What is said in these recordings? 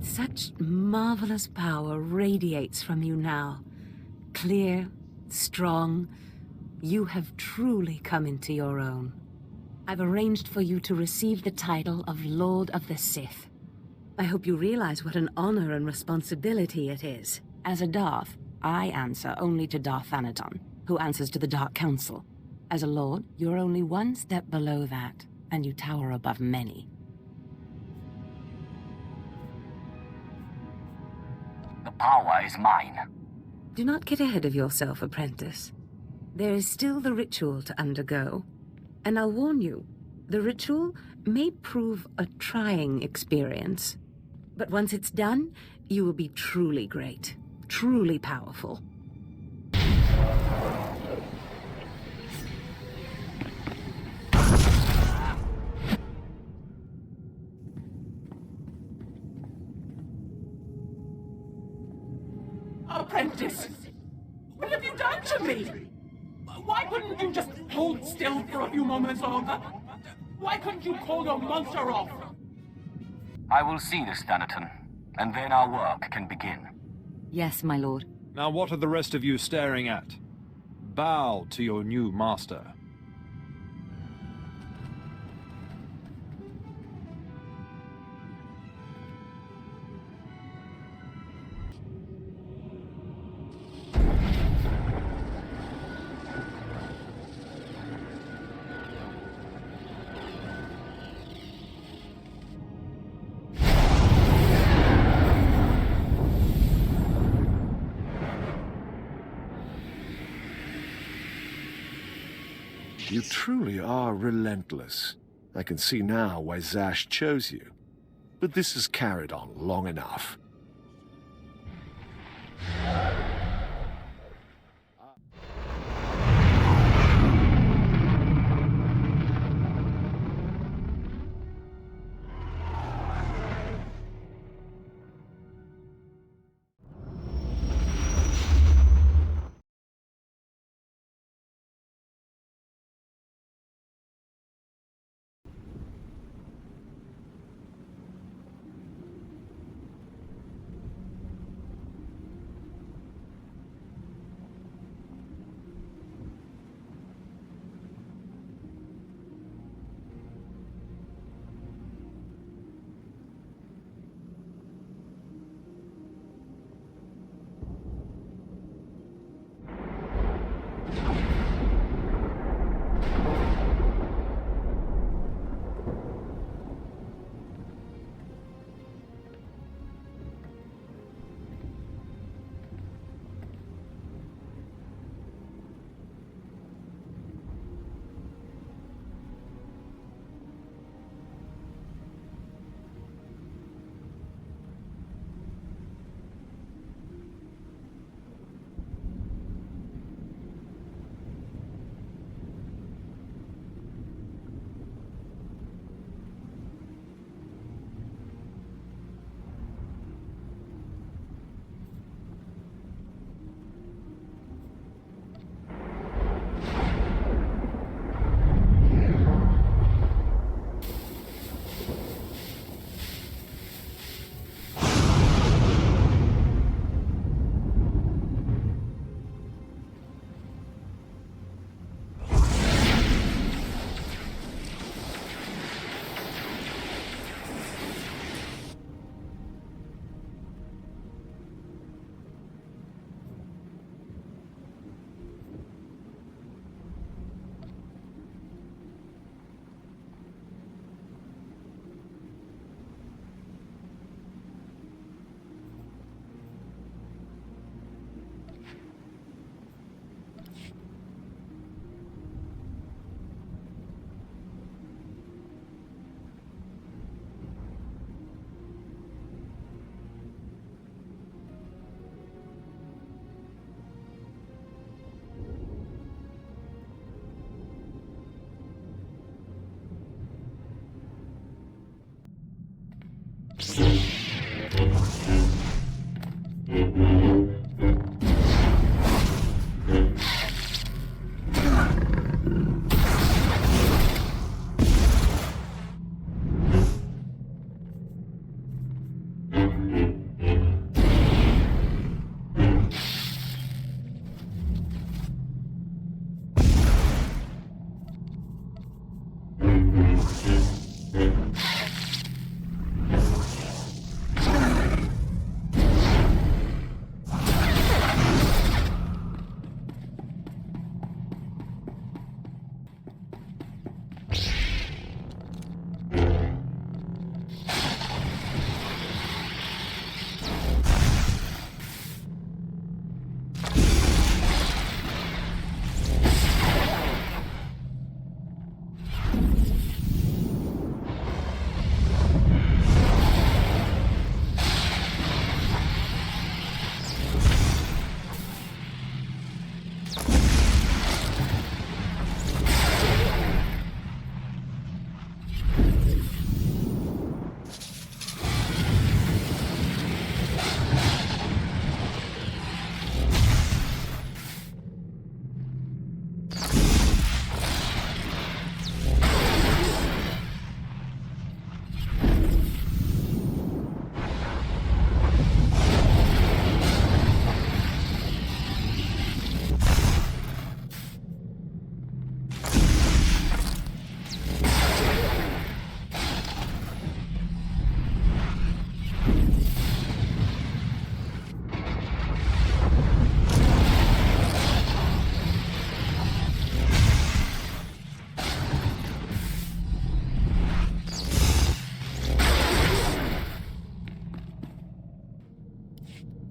Such marvelous power radiates from you now. Clear, strong. You have truly come into your own. I've arranged for you to receive the title of Lord of the Sith. I hope you realize what an honor and responsibility it is. As a Darth, I answer only to Darth Thanaton, who answers to the Dark Council. As a Lord, you're only one step below that, and you tower above many. The power is mine. Do not get ahead of yourself, apprentice. There is still the ritual to undergo. And I'll warn you, the ritual may prove a trying experience. But once it's done, you will be truly great, truly powerful. Apprentice! What have you done to me? Why couldn't you just hold still for a few moments longer? Why couldn't you call your monster off? I will see this, Thanaton, and then our work can begin. Yes, my lord. Now what are the rest of you staring at? Bow to your new master. You truly are relentless. I can see now why Zash chose you. But this has carried on long enough.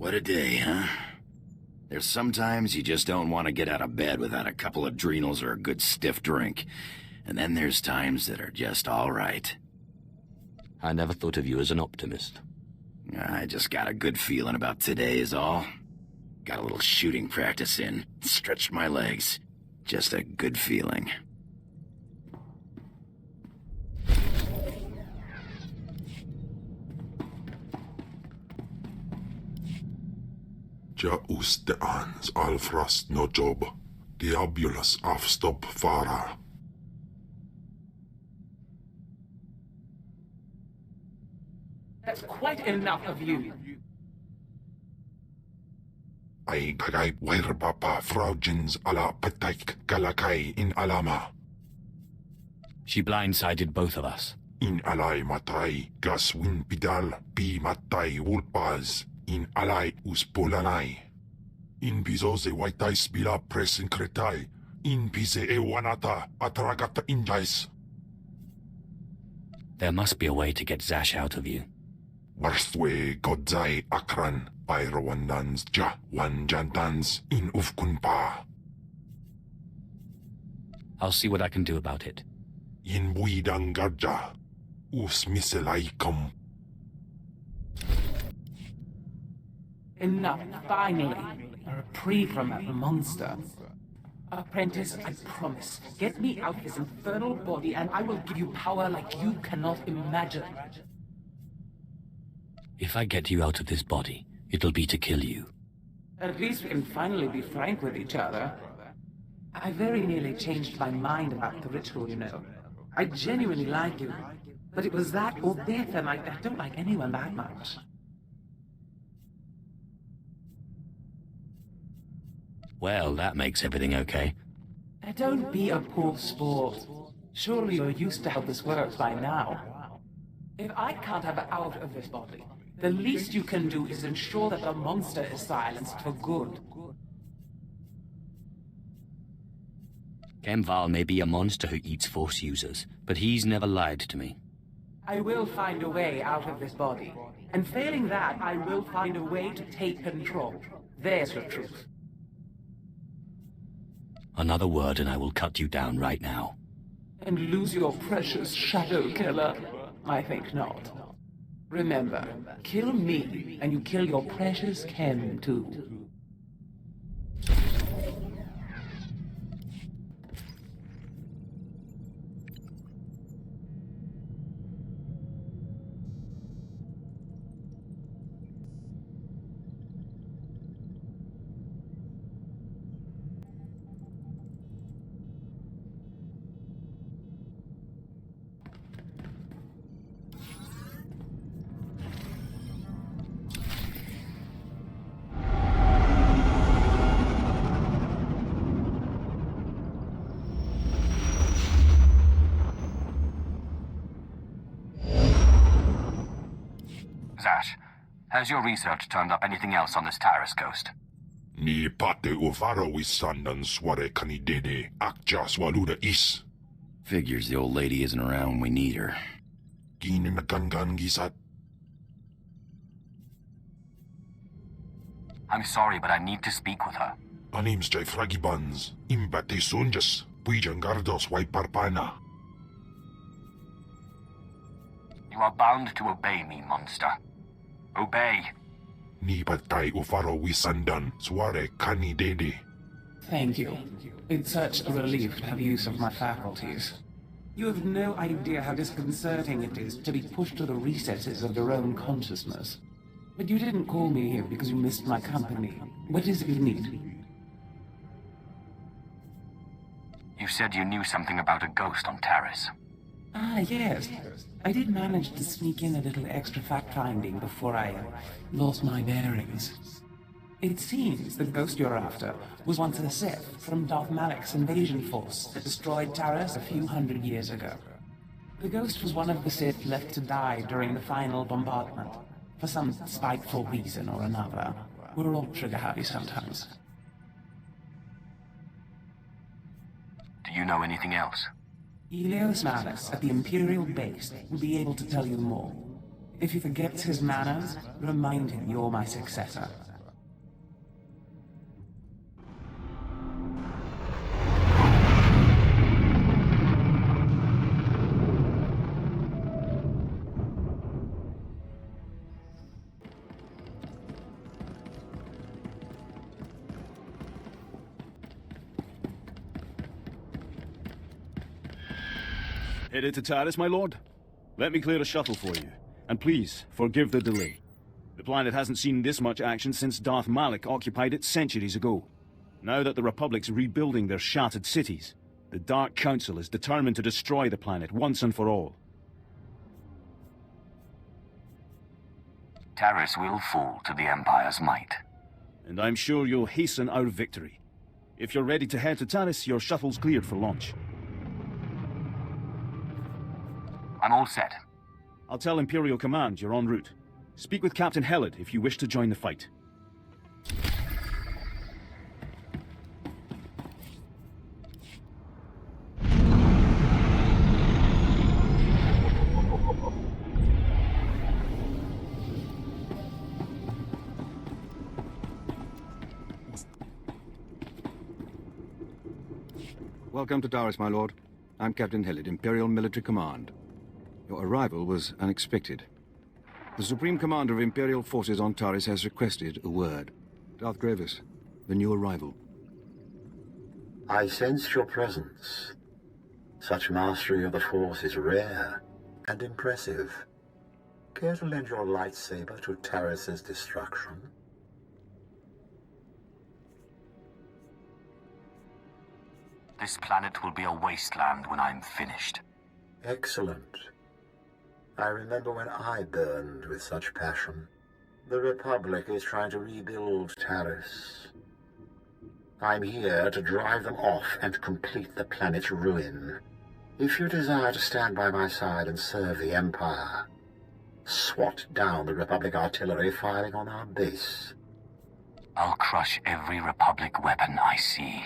What a day, huh? There's sometimes you just don't want to get out of bed without a couple of adrenals or a good stiff drink. And then there's times that are just all right. I never thought of you as an optimist. I just got a good feeling about today is all. Got a little shooting practice in. Stretched my legs. Just a good feeling. Ja usteans alfrast no job. Diabulus afstop fara. That's quite enough of you. Ay kagay werbapa fraujins ala petaik galakai in alama. She blindsided both of us. In alay matay gas win pidal pi matay wulpaz. In alay uspolanay. In bizoze waitai spila presin kretai. In pise ewanata atragata injais. There must be a way to get Zash out of you. Warstwe godzai akran pairowandans ja wanjantans in ufkunpa. I'll see what I can do about it. In buidangarja us miselaikum. Enough, finally. A reprieve from that monster. Apprentice, I promise. Get me out of this infernal body and I will give you power like you cannot imagine. If I get you out of this body, it'll be to kill you. At least we can finally be frank with each other. I very nearly changed my mind about the ritual, you know. I genuinely like you. But it was that or death, and I don't like anyone that much. Well, that makes everything okay. Don't be a poor sport. Surely you're used to how this works by now. If I can't have her out of this body, the least you can do is ensure that the monster is silenced for good. Kemval may be a monster who eats Force users, but he's never lied to me. I will find a way out of this body. And failing that, I will find a way to take control. There's the truth. Another word and I will cut you down right now. And lose your precious shadow killer? I think not. Remember, kill me, and you kill your precious Ken, too. Zash, has your research turned up anything else on this Tyrus ghost? Ni pate uvaro wisandan sware kanidede akja swaluda is. Figures the old lady isn't around when we need her. Ginin gangan gisat. I'm sorry, but I need to speak with her. Anims jay fragibans. Imbate sunjas. Puijangardos waiparpana. You are bound to obey me, monster. Obey. Ni patay uvaro wisandan sware kanidede. Thank you. It's such a relief to have use of my faculties. You have no idea how disconcerting it is to be pushed to the recesses of your own consciousness. But you didn't call me here because you missed my company. What is it you need? You said you knew something about a ghost on Taris. Ah, yes. I did manage to sneak in a little extra fact-finding before I lost my bearings. It seems the ghost you're after was once a Sith from Darth Malik's invasion force that destroyed Taris a few hundred years ago. The ghost was one of the Sith left to die during the final bombardment, for some spiteful reason or another. We're all trigger-happy sometimes. Do you know anything else? Elios Malus at the Imperial base will be able to tell you more. If he forgets his manners, remind him you're my successor. Headed to Taris, my lord? Let me clear a shuttle for you. And please, forgive the delay. The planet hasn't seen this much action since Darth Malik occupied it centuries ago. Now that the Republic's rebuilding their shattered cities, the Dark Council is determined to destroy the planet once and for all. Taris will fall to the Empire's might. And I'm sure you'll hasten our victory. If you're ready to head to Taris, your shuttle's cleared for launch. I'm all set. I'll tell Imperial Command you're en route. Speak with Captain Helid if you wish to join the fight. Welcome to Taris, my lord. I'm Captain Helid, Imperial Military Command. Your arrival was unexpected. The Supreme Commander of Imperial Forces on Taris has requested a word. Darth Gravis, the new arrival. I sense your presence. Such mastery of the Force is rare and impressive. Care to lend your lightsaber to Taris's destruction? This planet will be a wasteland when I'm finished. Excellent. I remember when I burned with such passion. The Republic is trying to rebuild Taris. I'm here to drive them off and complete the planet's ruin. If you desire to stand by my side and serve the Empire, swat down the Republic artillery firing on our base. I'll crush every Republic weapon I see.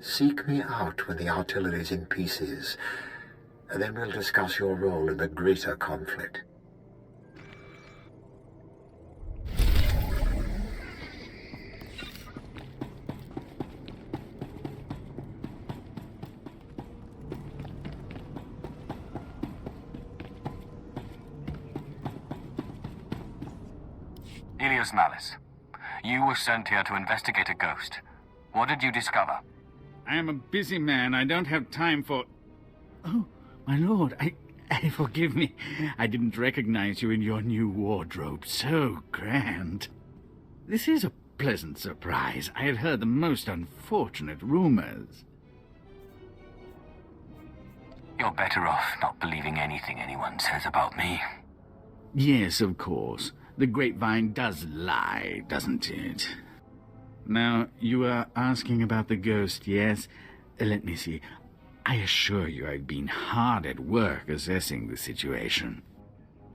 Seek me out when the artillery's in pieces, and then we'll discuss your role in the greater conflict. Ilias Malice, you were sent here to investigate a ghost. What did you discover? I am a busy man. I don't have time for... Oh, my lord, I forgive me. I didn't recognize you in your new wardrobe. So grand. This is a pleasant surprise. I had heard the most unfortunate rumors. You're better off not believing anything anyone says about me. Yes, of course. The grapevine does lie, doesn't it? Now, you are asking about the ghost, yes? Let me see. I assure you I've been hard at work assessing the situation.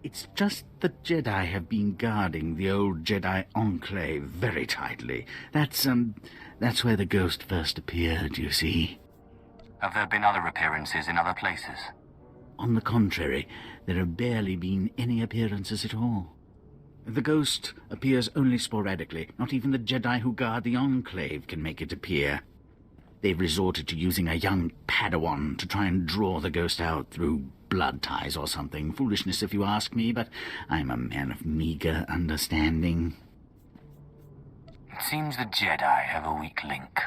It's just the Jedi have been guarding the old Jedi Enclave very tightly. That's where the ghost first appeared, you see. Have there been other appearances in other places? On the contrary, there have barely been any appearances at all. The ghost appears only sporadically. Not even the Jedi who guard the Enclave can make it appear. They've resorted to using a young Padawan to try and draw the ghost out through blood ties or something. Foolishness, if you ask me, but I'm a man of meager understanding. It seems the Jedi have a weak link.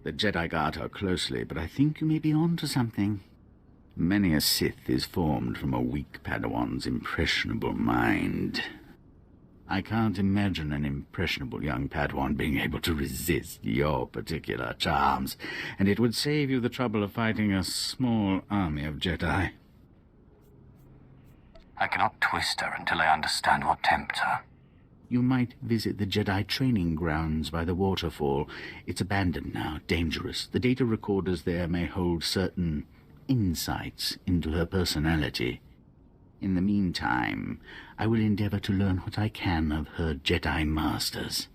The Jedi guard her closely, but I think you may be on to something. Many a Sith is formed from a weak Padawan's impressionable mind. I can't imagine an impressionable young Padawan being able to resist your particular charms, and it would save you the trouble of fighting a small army of Jedi. I cannot twist her until I understand what tempts her. You might visit the Jedi training grounds by the waterfall. It's abandoned now, dangerous. The data recorders there may hold certain insights into her personality. In the meantime, I will endeavor to learn what I can of her Jedi masters.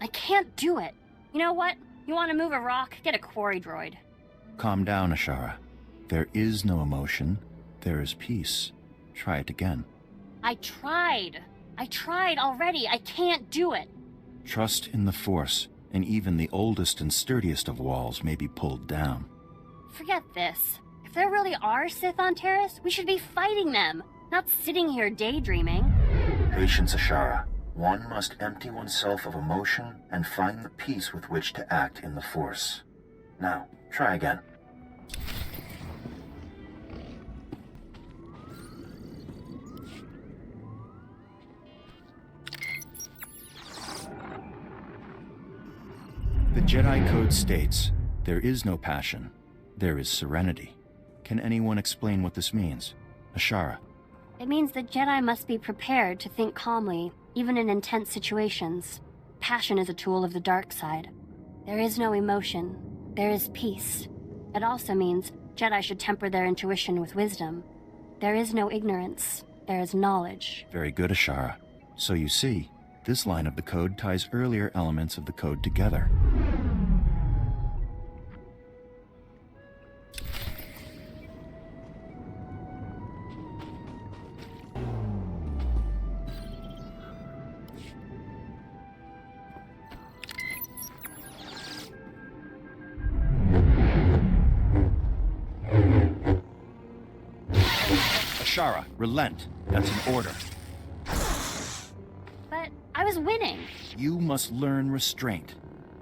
I can't do it. You know what? You want to move a rock? Get a quarry droid. Calm down, Ashara. There is no emotion. There is peace. Try it again. I tried already. I can't do it. Trust in the Force, and even the oldest and sturdiest of walls may be pulled down. Forget this. If there really are Sith on Terrace, we should be fighting them, not sitting here daydreaming. Patience, Ashara. One must empty oneself of emotion and find the peace with which to act in the Force. Now, try again. The Jedi Code states, there is no passion, there is serenity. Can anyone explain what this means? Ashara. It means the Jedi must be prepared to think calmly, even in intense situations. Passion is a tool of the dark side. There is no emotion. There is peace. It also means Jedi should temper their intuition with wisdom. There is no ignorance. There is knowledge. Very good, Ashara. So you see, this line of the code ties earlier elements of the code together. Ashara, relent. That's an order. But I was winning. You must learn restraint.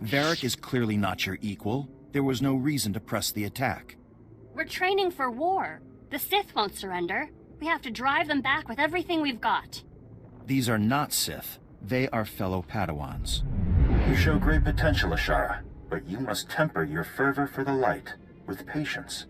Varric is clearly not your equal. There was no reason to press the attack. We're training for war. The Sith won't surrender. We have to drive them back with everything we've got. These are not Sith. They are fellow Padawans. You show great potential, Ashara, but you must temper your fervor for the light with patience.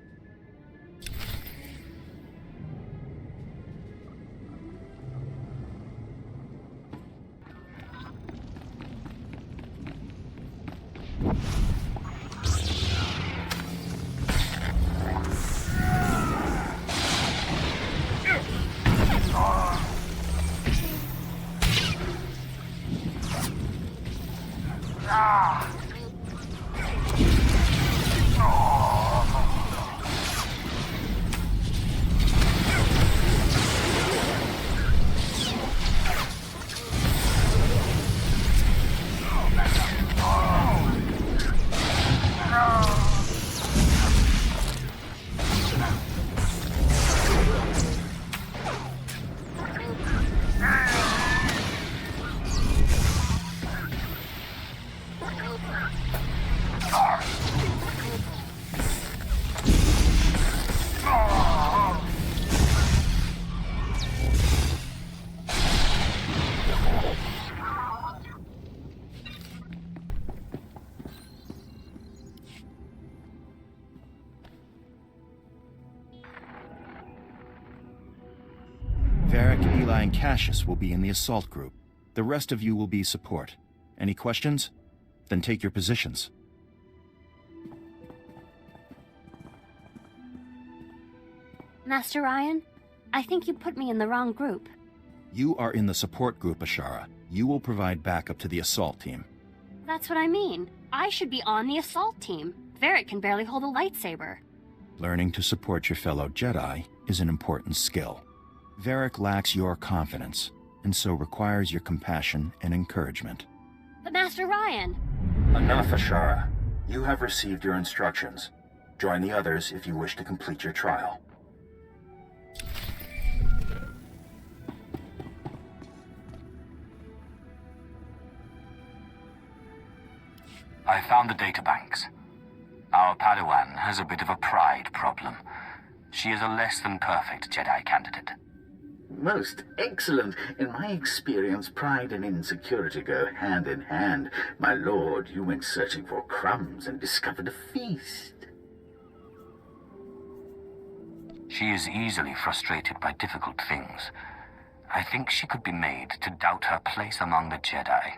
And Cassius will be in the assault group. The rest of you will be support. Any questions? Then take your positions. Master Ryan, I think you put me in the wrong group. You are in the support group, Ashara. You will provide backup to the assault team. That's what I mean. I should be on the assault team. Varric can barely hold a lightsaber. Learning to support your fellow Jedi is an important skill. Varric lacks your confidence, and so requires your compassion and encouragement. But Master Ryan... Enough, Ashara. You have received your instructions. Join the others if you wish to complete your trial. I found the databanks. Our Padawan has a bit of a pride problem. She is a less than perfect Jedi candidate. Most excellent. In my experience, pride and insecurity go hand in hand. My lord, you went searching for crumbs and discovered a feast. She is easily frustrated by difficult things. I think she could be made to doubt her place among the Jedi.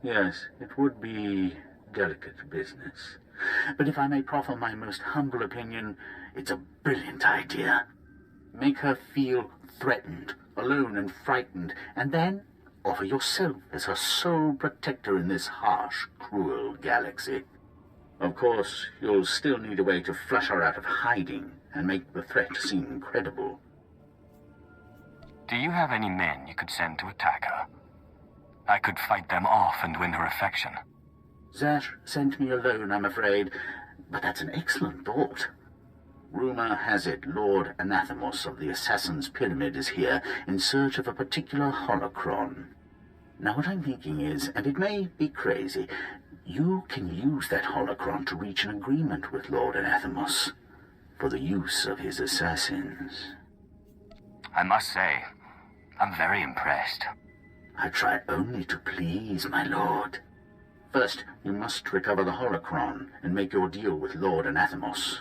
Yes, it would be delicate business. But if I may proffer my most humble opinion, it's a brilliant idea. Make her feel threatened, alone and frightened, and then offer yourself as her sole protector in this harsh, cruel galaxy. Of course, you'll still need a way to flush her out of hiding and make the threat seem credible. Do you have any men you could send to attack her? I could fight them off and win her affection. Zash sent me alone, I'm afraid, but that's an excellent thought. Rumor has it Lord Anathemos of the Assassin's Pyramid is here in search of a particular holocron. Now what I'm thinking is, and it may be crazy, you can use that holocron to reach an agreement with Lord Anathemos for the use of his assassins. I must say, I'm very impressed. I try only to please, my lord. First, you must recover the holocron and make your deal with Lord Anathemos.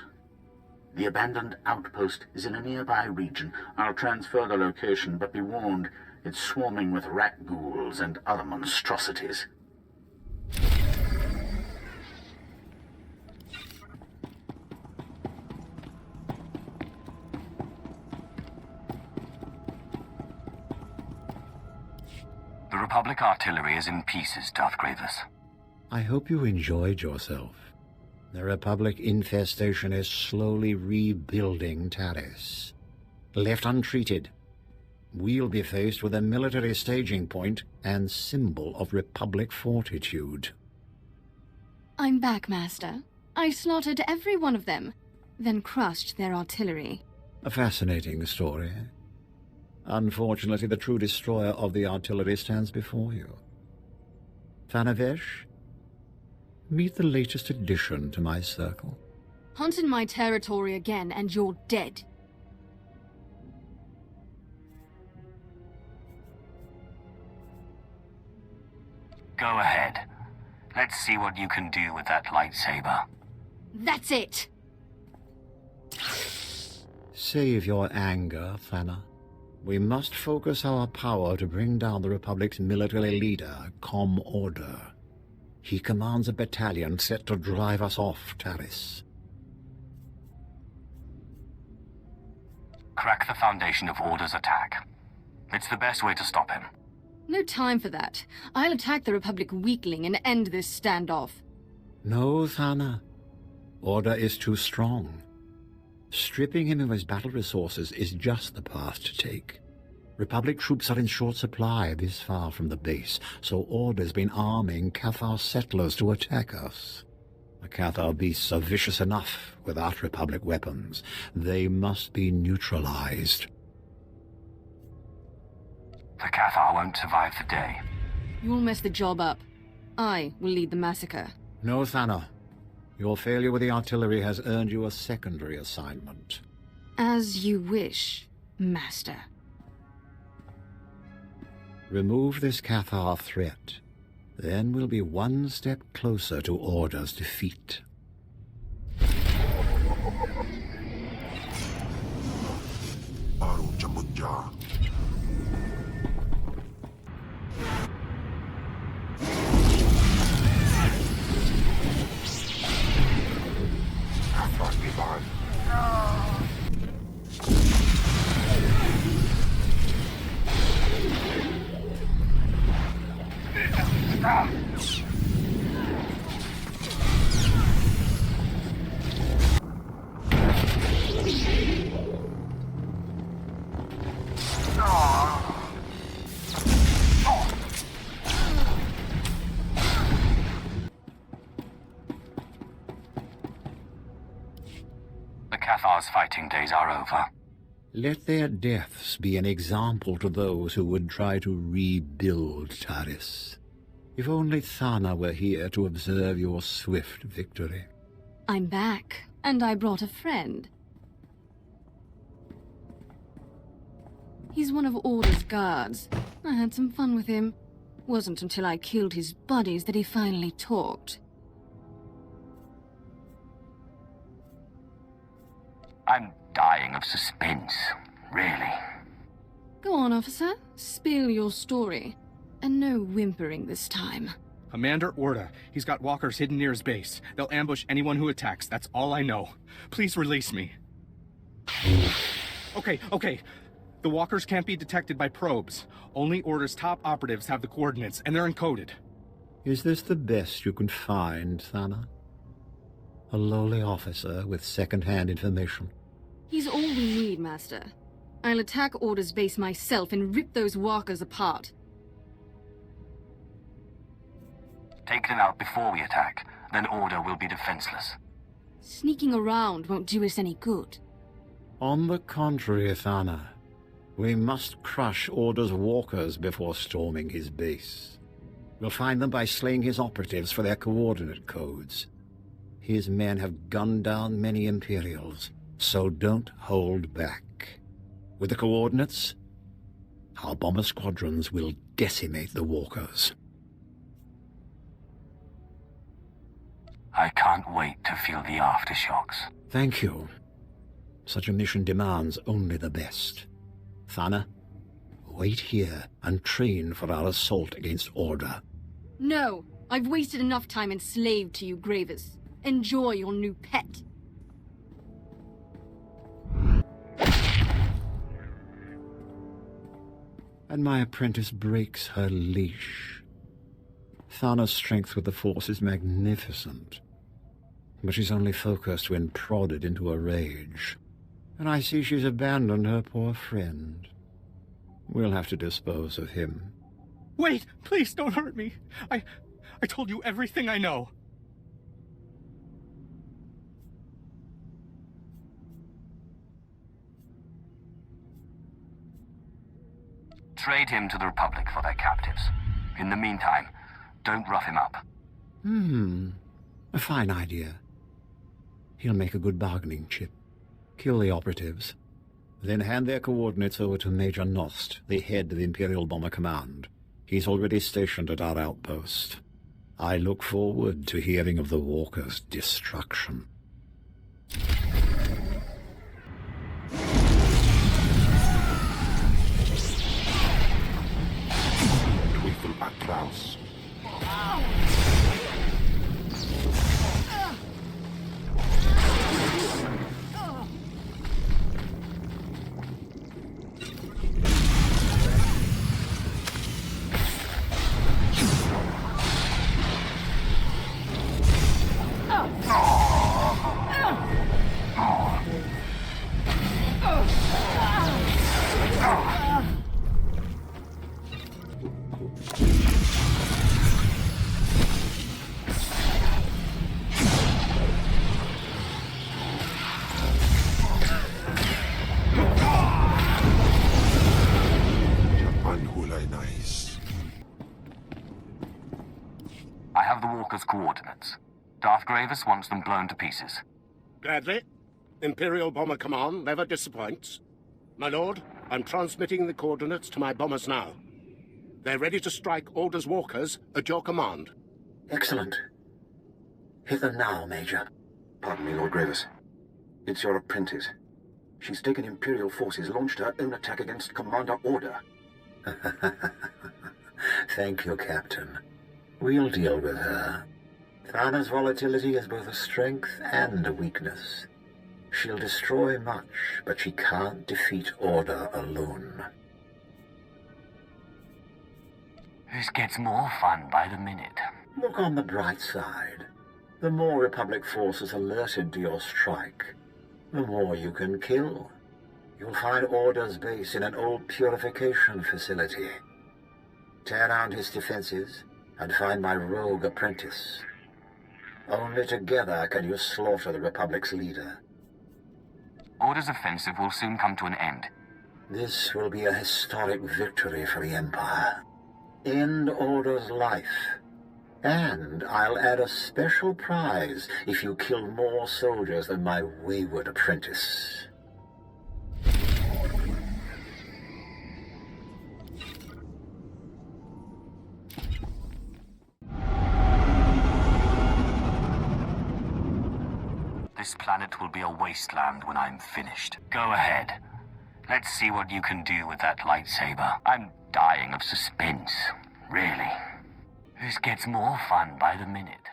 The abandoned outpost is in a nearby region. I'll transfer the location, but be warned, it's swarming with rat ghouls and other monstrosities. The Republic artillery is in pieces, Darth Grievous. I hope you enjoyed yourself. The Republic infestation is slowly rebuilding Taris. Left untreated, we'll be faced with a military staging point and symbol of Republic fortitude. I'm back, Master. I slaughtered every one of them, then crushed their artillery. A fascinating story. Unfortunately, the true destroyer of the artillery stands before you. Thanavesh, meet the latest addition to my circle. Hunt in my territory again, and you're dead. Go ahead. Let's see what you can do with that lightsaber. That's it! Save your anger, Thana. We must focus our power to bring down the Republic's military leader, Com Order. He commands a battalion set to drive us off Taris. Crack the foundation of Order's attack. It's the best way to stop him. No time for that. I'll attack the Republic weakling and end this standoff. No, Thana. Order is too strong. Stripping him of his battle resources is just the path to take. Republic troops are in short supply this far from the base, so Order's been arming Cathar settlers to attack us. The Cathar beasts are vicious enough without Republic weapons. They must be neutralized. The Cathar won't survive the day. You'll mess the job up. I will lead the massacre. No, Thana. Your failure with the artillery has earned you a secondary assignment. As you wish, Master. Remove this Cathar threat. Then we'll be one step closer to Order's defeat. The Cathar's fighting days are over. Let their deaths be an example to those who would try to rebuild Taris. If only Thana were here to observe your swift victory. I'm back, and I brought a friend. He's one of Order's guards. I had some fun with him. Wasn't until I killed his buddies that he finally talked. I'm dying of suspense, really. Go on, officer. Spill your story. And no whimpering this time. Commander Orda. He's got walkers hidden near his base. They'll ambush anyone who attacks. That's all I know. Please release me. Okay. The walkers can't be detected by probes. Only Order's top operatives have the coordinates, and they're encoded. Is this the best you can find, Thana? A lowly officer with second-hand information? He's all we need, Master. I'll attack Order's base myself and rip those walkers apart. Take them out before we attack, then Order will be defenseless. Sneaking around won't do us any good. On the contrary, Thana. We must crush Order's walkers before storming his base. We'll find them by slaying his operatives for their coordinate codes. His men have gunned down many Imperials, so don't hold back. With the coordinates, our bomber squadrons will decimate the walkers. I can't wait to feel the aftershocks. Thank you. Such a mission demands only the best. Thana, wait here and train for our assault against Order. No! I've wasted enough time enslaved to you, Gravis. Enjoy your new pet. And my apprentice breaks her leash. Thana's strength with the Force is magnificent, but she's only focused when prodded into a rage. And I see she's abandoned her poor friend. We'll have to dispose of him. Wait! Please don't hurt me! I told you everything I know. Trade him to the Republic for their captives. In the meantime, don't rough him up. A fine idea. He'll make a good bargaining chip. Kill the operatives, then hand their coordinates over to Major Nost, the head of Imperial Bomber Command. He's already stationed at our outpost. I look forward to hearing of the Walker's destruction. Twinkle Atlas. I have the walkers' coordinates. Darth Gravis wants them blown to pieces. Gladly. Imperial Bomber Command never disappoints. My lord, I'm transmitting the coordinates to my bombers now. They're ready to strike Order's walkers at your command. Excellent. Hit them now, Major. Pardon me, Lord Gravis. It's your apprentice. She's taken Imperial forces, launched her own attack against Commander Order. Thank you, Captain. We'll deal with her. Thana's volatility is both a strength and a weakness. She'll destroy much, but she can't defeat Order alone. This gets more fun by the minute. Look on the bright side. The more Republic forces alerted to your strike, the more you can kill. You'll find Order's base in an old purification facility. Tear down his defenses and find my rogue apprentice. Only together can you slaughter the Republic's leader. Order's offensive will soon come to an end. This will be a historic victory for the Empire. End Order's life. And I'll add a special prize if you kill more soldiers than my wayward apprentice. This planet will be a wasteland when I'm finished. Go ahead. Let's see what you can do with that lightsaber. I'm dying of suspense, really. This gets more fun by the minute.